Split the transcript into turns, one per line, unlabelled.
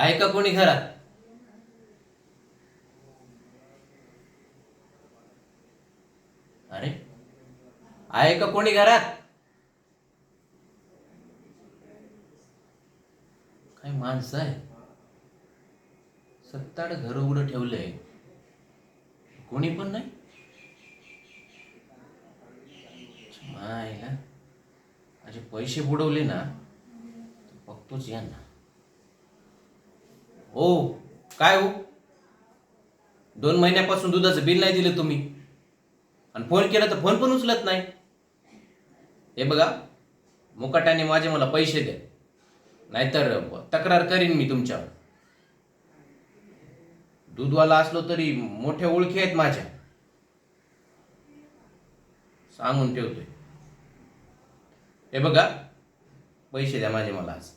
आहे का कोणी घरात? अरे, आहे का कोणी घरात? काय माणसं आहे? सत्ताड घर उघडं ठेवलंय, कोणी पण नाही. मायला माझे पैसे बुडवले ना, बघतोच यांना. ओ, काय हो? 2 महिन्यापासून दुधाचं बिल नाही दिलं तुम्ही, आणि फोन केला तर फोन पण उचलत नाही. हे बघा, मुकाट्याने मला पैसे द्या, नाहीतर तक्रार करीन मी तुमच्यावर. दूधवाला असलो तरी मोठ्या ओळखी आहेत माझ्या, सांगून ठेवतोय. हे बघा, पैसे द्या मला आज.